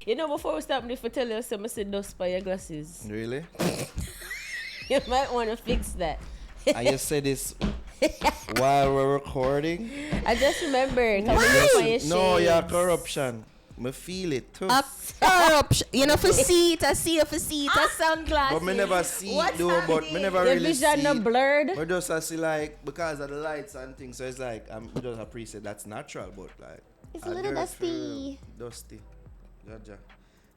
You know, before we start, if I tell you some say dust by your glasses, Really? you might want to fix that. And you say this while we're recording? I just remember. No, you're corruption. Me feel it too. Corruption. You know, for see it, I see it, for see it, I sunglasses. But me never see it What's though, but me never Your really see vision not it. blurred. But just I see like, because of the lights and things, so it's like, I'm just appreciate that's natural, but like. It's a I little do it feel dusty. Dusty. Gotcha.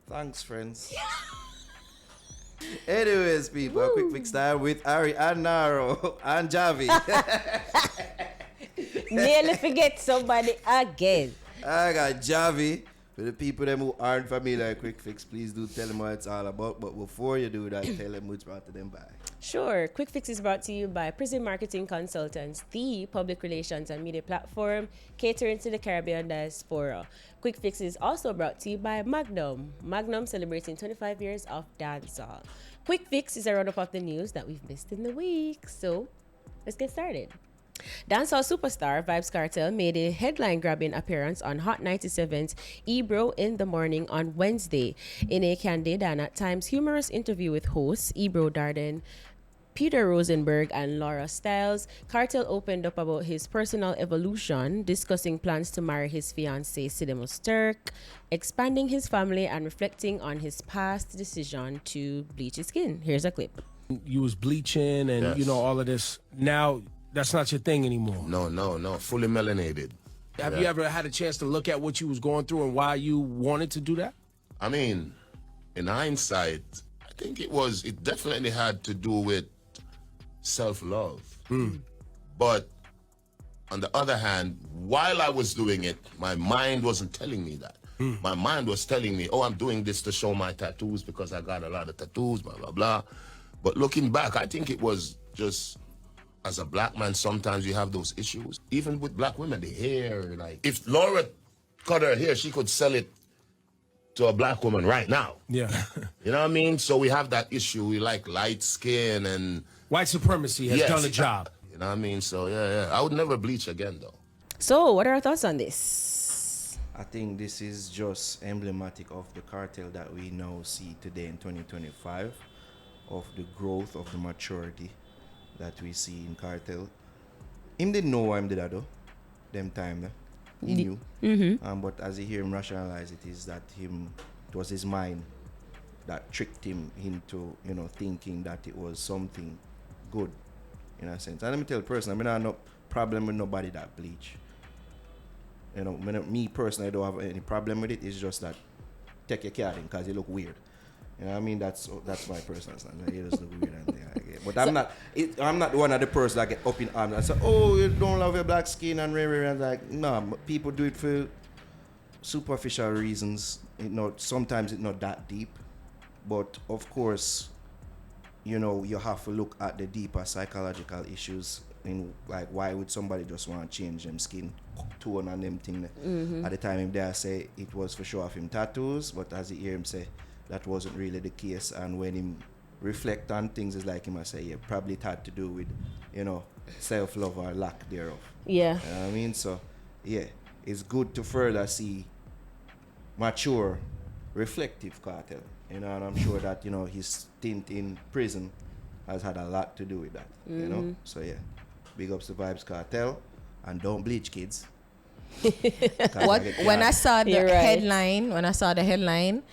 Thanks, friends. Anyways, people, a quick fix time with Ari and Naro and Javi. Nearly forget somebody again. I got Javi. For the people them who aren't familiar with Quik Fix, please do tell them what it's all about. But before you do that, tell them who's brought to them by. Sure. Quik Fix is brought to you by Prison Marketing Consultants, the public relations and media platform catering to the Caribbean diaspora. Quik Fix is also brought to you by Magnum. Magnum celebrating 25 years of dancehall. Quik Fix is a roundup of the news that we've missed in the week. So let's get started. Dancehall superstar Vybz Kartel made a headline-grabbing appearance on Hot 97's Ebro in the Morning on Wednesday. In a candid and at times humorous interview with hosts Ebro Darden, Peter Rosenberg, and Laura Stiles, Kartel opened up about his personal evolution, discussing plans to marry his fiancée Sidemos Turk, expanding his family, and reflecting on his past decision to bleach his skin. Here's a clip. You was bleaching and, Yes. you know, all of this. Now, that's not your thing anymore. No. Fully melanated. Have you ever had a chance to look at what you was going through and why you wanted to do that? I mean, in hindsight, I think it definitely had to do with self-love. But on the other hand, while I was doing it, my mind wasn't telling me that. My mind was telling me, oh, I'm doing this to show my tattoos because I got a lot of tattoos, blah, blah, blah. But looking back, I think it was just, as a black man, sometimes you have those issues. Even with black women, the hair, like, if Laura cut her hair, she could sell it to a black woman right now. Yeah. You know what I mean? So we have that issue. We like light skin and... White supremacy has done the job. You know what I mean? So, yeah. I would never bleach again, though. So, what are our thoughts on this? I think this is just emblematic of the cartel that we now see today in 2025, of the growth of the maturity that we see in cartel. Him didn't know why him did that though. Them time, he knew. But as you hear him rationalize it, is that it was his mind that tricked him into, thinking that it was something good, in a sense. And let me tell you personally, I have no problem with nobody that bleach. Me personally, I don't have any problem with it. It's just that take your card in because you look weird. You know what I mean? That's my personal stand. It just look weird and but I'm not one of the person that get up in arms and say, oh, you don't love your black skin and and like, no, people do it for superficial reasons. Sometimes it's not that deep. But of course, you have to look at the deeper psychological issues in like why would somebody just want to change them skin tone and them thing. At the time him there say it was for show off him tattoos, but as you hear him say that wasn't really the case, and when him reflect on things, it's like him I say, probably it had to do with, self-love or lack thereof. Yeah. You know what I mean? So, yeah, it's good to further see mature, reflective cartel. And I'm sure that, his stint in prison has had a lot to do with that, So, yeah, big ups to Vybz Kartel, and don't bleach, kids. When I saw the headline,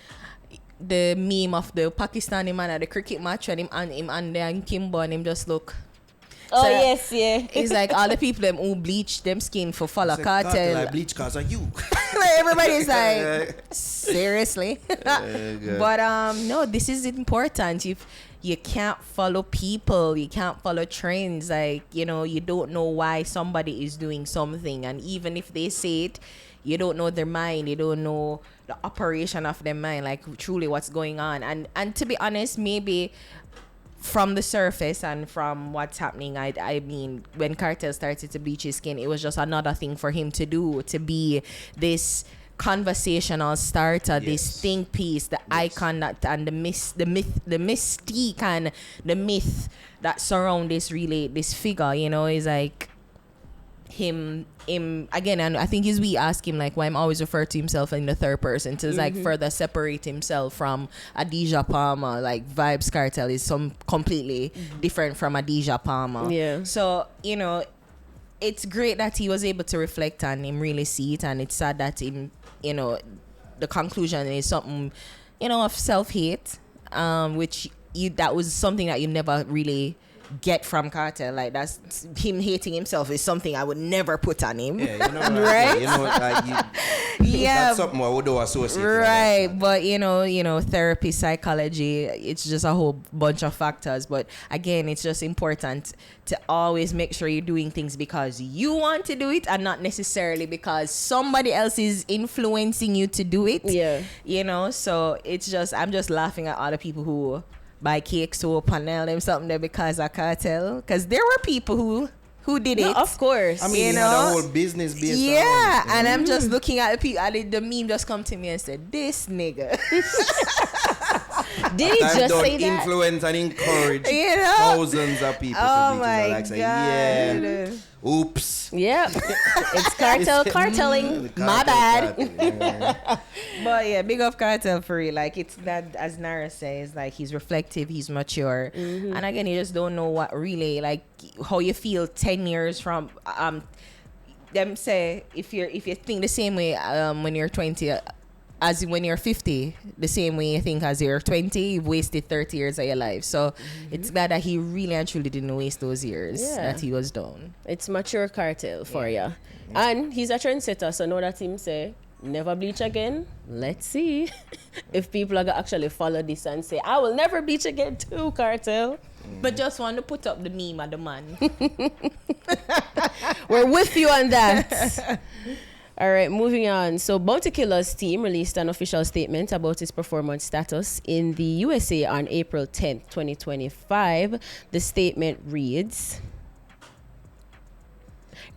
the meme of the Pakistani man at the cricket match and him and there and Kimbo and him just look. Oh, So, yes, yeah. It's like all the people them who bleach them skin for follow cartel. I bleach cause of you. Everybody's like, seriously? But no, this is important. If you can't follow people, you can't follow trends, like, you don't know why somebody is doing something, and even if they say it, you don't know their mind, you don't know the operation of their mind, like truly what's going on. And to be honest, maybe from the surface and from what's happening, I mean, when Kartel started to bleach his skin, it was just another thing for him to do, to be this conversational starter, this think piece, the icon that, and the mystique and the myth that surround this figure, is like, him again, and I think is we ask him like why I'm always refer to himself in the third person to like further separate himself from Adidja Palmer. Like Vybz Kartel is some completely different from Adidja Palmer. Yeah. So it's great that he was able to reflect and him really see it, and it's sad that him the conclusion is something of self-hate, which that was something that you never really get from Cartel. Like that's him hating himself is something I would never put on him. Yeah, right? That's something I would do associate. Right, but therapy, psychology, it's just a whole bunch of factors. But again, it's just important to always make sure you're doing things because you want to do it and not necessarily because somebody else is influencing you to do it. Yeah. So it's just, I'm just laughing at all the people who buy cakes to panel them something there because of Cartel, because there were people who did it. Of course. I mean, he had a whole business based yeah, around it, and I'm just looking at the people. The meme just come to me and said, "This nigga." Did he just say that? Influence and encourage thousands of people Oh to be my like say, God. yeah, oops. Yeah. It's cartelling. My bad. But yeah, big up Cartel for real. Like it's that, as Nara says, like he's reflective, he's mature, and again, you just don't know what really like how you feel 10 years from. Them say if you think the same way when you're 20. As when you're 50, the same way you think as you're 20, you've wasted 30 years of your life. So it's glad that he really and truly didn't waste those years that he was done. It's mature Cartel for you. And he's a trendsetter, so know that him say, never bleach again. Let's see if people are going to actually follow this and say, I will never bleach again too, Cartel. But just want to put up the meme of the man. We're with you on that. All right, moving on. So Bounty Killer's team released an official statement about his performance status in the USA on April 10th, 2025. The statement reads,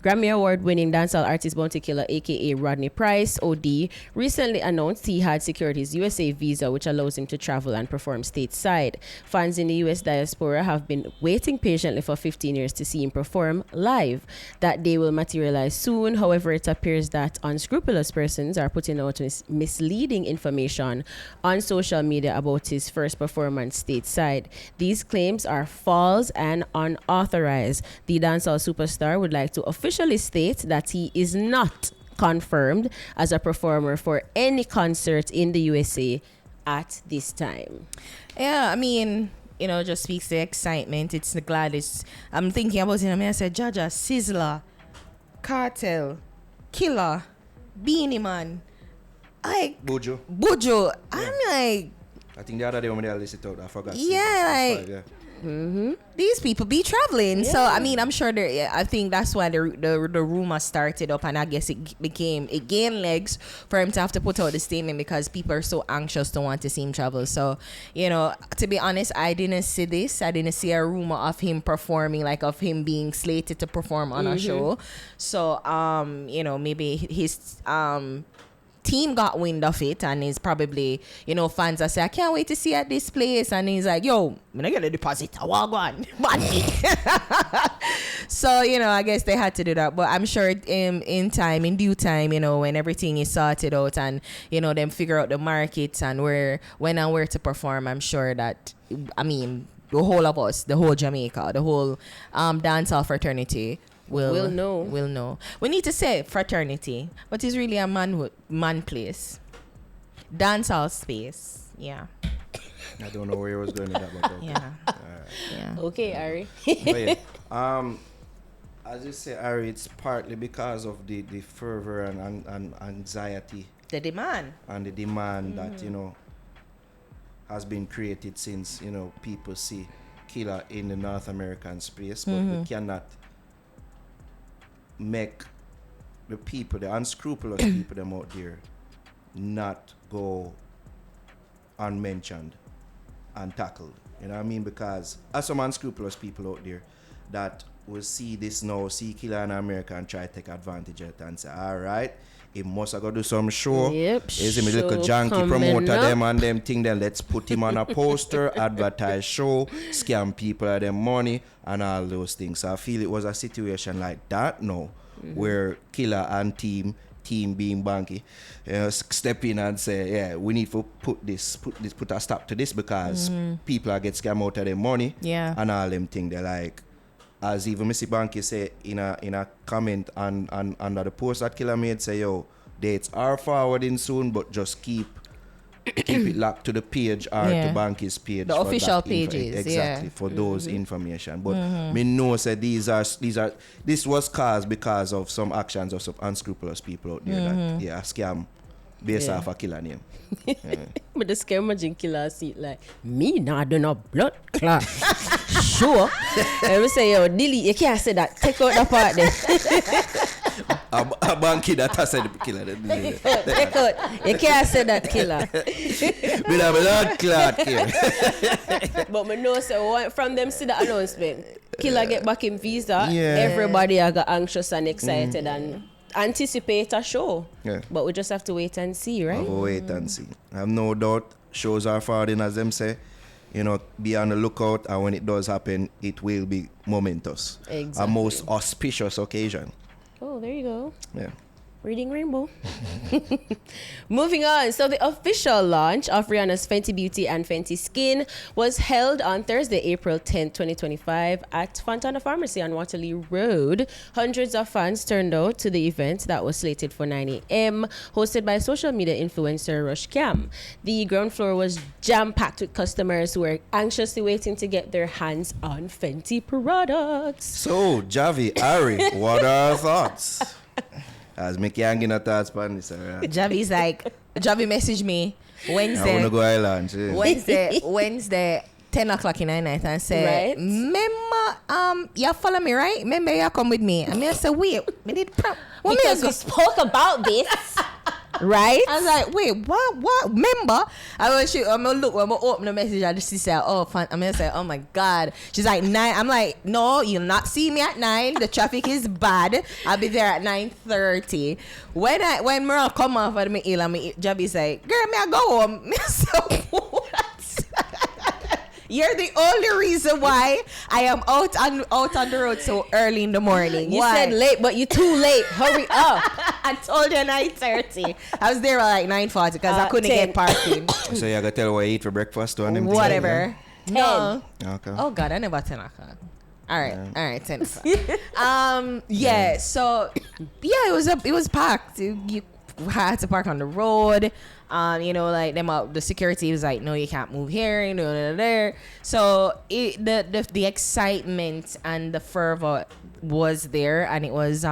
Grammy Award-winning dancehall artist Bounty Killer, a.k.a. Rodney Price, OD, recently announced he had secured his USA visa, which allows him to travel and perform stateside. Fans in the U.S. diaspora have been waiting patiently for 15 years to see him perform live. That day will materialize soon. However, it appears that unscrupulous persons are putting out misleading information on social media about his first performance stateside. These claims are false and unauthorized. The dancehall superstar would like to officially state that he is not confirmed as a performer for any concert in the USA at this time. Yeah, I mean, just speaks to excitement. It's the gladest. I'm thinking about it. I said, Jaja, Sizzler, Cartel, Killer, Beanie Man, Bujo. I'm like, I think the other day when I listened to it, I forgot. Yeah, these people be traveling. So I mean, I'm sure I think that's why the rumor started up, and I guess it gained legs for him to have to put out the statement because people are so anxious to want to see him travel. So to be honest, I didn't see this. I didn't see a rumor of him performing, like of him being slated to perform on a show. So maybe his team got wind of it and is probably, fans are saying, I can't wait to see at this place. And he's like, yo, I'm gonna get a deposit. I want one. So, I guess they had to do that. But I'm sure in due time, when everything is sorted out and, them figure out the markets and when and where to perform, I'm sure that, the whole of us, the whole Jamaica, the whole dancehall fraternity We'll know. We need to say fraternity, but it's really a man place. Dancehall space. Yeah. I don't know where I was going with that, but okay. Yeah. Okay, Ari. As you say, Ari, it's partly because of the fervor and anxiety. The demand. And the demand that, has been created since, people see Killer in the North American space, but we cannot make the unscrupulous people them out there not go unmentioned and tackled. You know what I mean? Because there's some unscrupulous people out there that will see this now, see Killer in America and try to take advantage of it and say, all right, he must have got to do some show. Yep, Is him a little janky promoter them and them thing, then let's put him on a poster, advertise show, scam people of them money and all those things. So I feel it was a situation like that. No. where Killer and team being Banky, step in and say, yeah, we need to put a stop to this because people are get scammed out of their money and all them thing. They're like, as even Missy Banky say in a comment on under the post that Killer made, say, yo, dates are forwarding soon, but just keep it locked to the page or to Banky's page, the official pages, exactly, for those information. But me know that this was caused because of some actions of some unscrupulous people out there that scam based off a Killer name. But the scam imagine Killer see it like, me not do no blood clot. Sure. And we say, yo, delete, you can't say that. Take out the part there. A Banky that has said the Killer. Take out. You can't say that, Killer. Me not blood clot here. But me know so from them see the announcement, Killer get back in visa. Everybody I got anxious and excited and anticipate a show. But we just have to wait and see, right? Wait and see. I have no doubt shows are forwarding, as them say. You know, be on the lookout, and when it does happen, it will be momentous. Exactly. A most auspicious occasion. Oh, there you go. Yeah. Reading Rainbow. Moving on. So the official launch of Rihanna's Fenty Beauty and Fenty Skin was held on Thursday, April 10th, 2025 at Fontana Pharmacy on Waterloo Road. Hundreds of fans turned out to the event that was slated for 9 a.m. hosted by social media influencer Rush Cam. The ground floor was jam-packed with customers who were anxiously waiting to get their hands on Fenty products. So, Javi, Ari, what are our thoughts? As me can't get no thoughts on this, alright. Javi messaged me Wednesday. I want to go island. Wednesday, 10 o'clock in the night and said, remember, you follow me, right? Remember, you come with me. And I said, wait, we did because we spoke about this. Right? I was like, wait, what? Remember? I'm gonna open the message and she said, I'm gonna say, oh my God. She's like, 9. I'm like, no, you'll not see me at 9. The traffic is bad. I'll be there at 9:30. When Merle come off of me ill, Javi's like, girl, me I go home. So what? You're the only reason why I am out on the road so early in the morning. You said late, but you're too late. Hurry up. I told you 9:30. I was there at like 9:40 because I couldn't 10. get parking. So you gotta tell what you eat for breakfast or anything? Whatever. 10. No. Okay. Oh God, I never 10 o'clock. All right, 10 o'clock. Yeah. So yeah, it was packed. You had to park on the road. You know, like the security was like, no, you can't move here, no, there. So the excitement and the fervor was there, and it was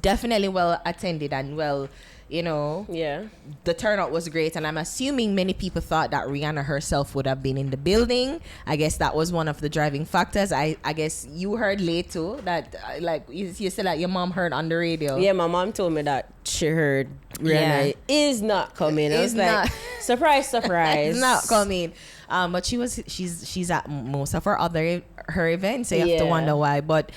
definitely well attended and well, you know, the turnout was great. And I'm assuming many people thought that Rihanna herself would have been in the building. I guess that was one of the driving factors. I guess you heard late too that like you said that your mom heard on the radio. Yeah, my mom told me that she heard Rihanna is not coming. I was like, surprise. It's not coming. But she's at most of her events, so you have to wonder why. But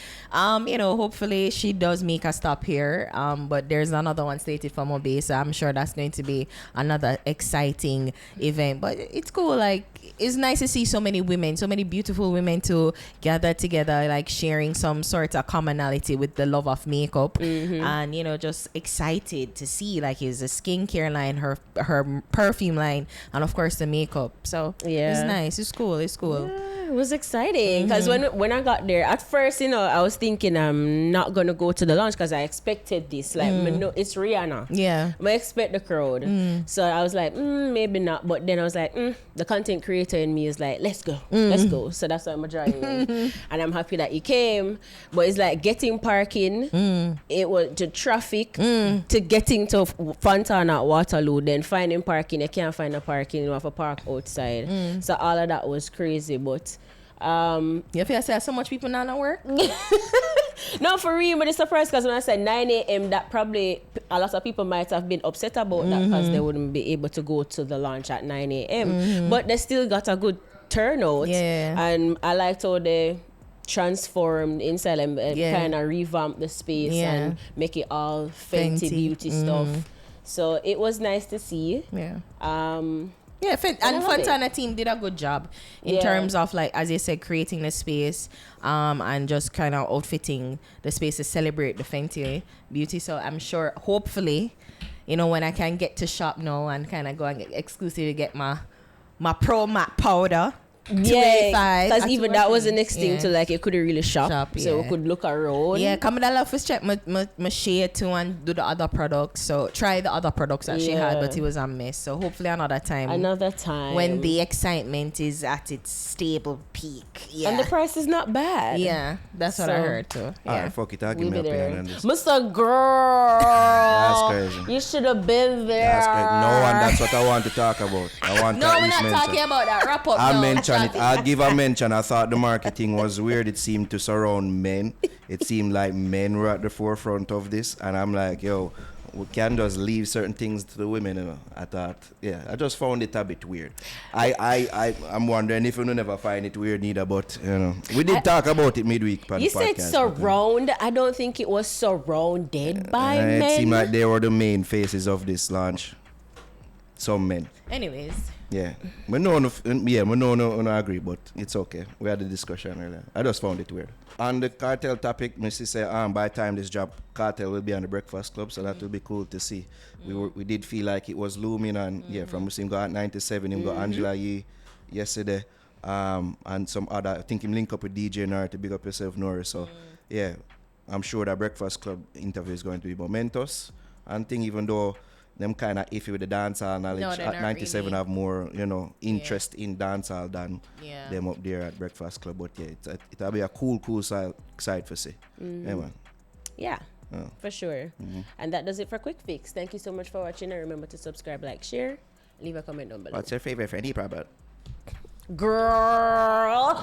you know, hopefully she does make a stop here. But there's another one slated for Mobe, so I'm sure that's going to be another exciting event. But it's cool. Like, it's nice to see so many women, so many beautiful women to gather together, like sharing some sort of commonality with the love of makeup, and you know, just excited to see like his skincare line, her perfume line, and of course the makeup. So it's nice. It's cool. Yeah, it was exciting because when I got there, at first, you know, I was thinking I'm not gonna go to the launch because I expected this. Like, it's Rihanna. Yeah, I expect the crowd. So I was like, maybe not. But then I was like, the content creator in me is like, let's go. So that's why I'm joining. And I'm happy that he came. But it's like getting parking. It was the traffic to getting to Fontana at Waterloo. Then finding parking, you can't find a parking. You have to park outside. So all of that was crazy. But you feel say so much people now not work? No, for real, but it's surprised because when I said 9 a.m., that probably a lot of people might have been upset about that because they wouldn't be able to go to the launch at 9 a.m. But they still got a good turnout. Yeah. And I liked how they transformed inside and kind of revamped the space and make it all Fenty beauty stuff. So it was nice to see. Yeah. Yeah, I and love it. Fontana team did a good job in terms of, like, as you said, creating the space, and just kind of outfitting the space to celebrate the Fenty beauty. So I'm sure, hopefully, you know, when I can get to shop now and kind of go and exclusively get my Pro Matte powder. Yeah, because even that was the next thing to, like, you couldn't really shop, so we could look around. Yeah, come with a love for check my share too and do the other products. So try the other products that she had, but it was a mess. So hopefully another time. When the excitement is at its stable peak. Yeah. And the price is not bad. Yeah, that's what I heard too. Yeah. Alright, fuck it, I'll give me a opinion on this. Mr. Girl. That's crazy. You should have been there. That's crazy. No, and that's what I want to talk about. I want No, we're not talking about that. Wrap up. I'll mention it. I'll give a mention. I thought the marketing was weird. It seemed to surround men. It seemed like men were at the forefront of this. And I'm like, yo, we can just leave certain things to the women, you know. I thought, I just found it a bit weird. I'm wondering if you never find it weird neither, but, you know. We did talk about it midweek. You said surround. I don't think it was surrounded by men. It seemed like they were the main faces of this launch. Some men. Anyways. Yeah, we don't agree, but it's okay. We had a discussion earlier. I just found it weird. On the Cartel topic, Missy said, by the time this drop, Cartel will be on the Breakfast Club, so that will be cool to see. We did feel like it was looming, and from him got 97, him got Angela Yee yesterday, and some other. I think him link up with DJ Nor to big up yourself, Nori. So I'm sure that Breakfast Club interview is going to be momentous. And think even though them kind of iffy with the dancehall knowledge. At 97 really have more, interest in dancehall than them up there at Breakfast Club. But it'll be a cool side for see. Yeah, man. Yeah, for sure. And that does it for Quik Fix. Thank you so much for watching. And remember to subscribe, like, share, leave a comment down below. What's your favorite Fenty product? Girl.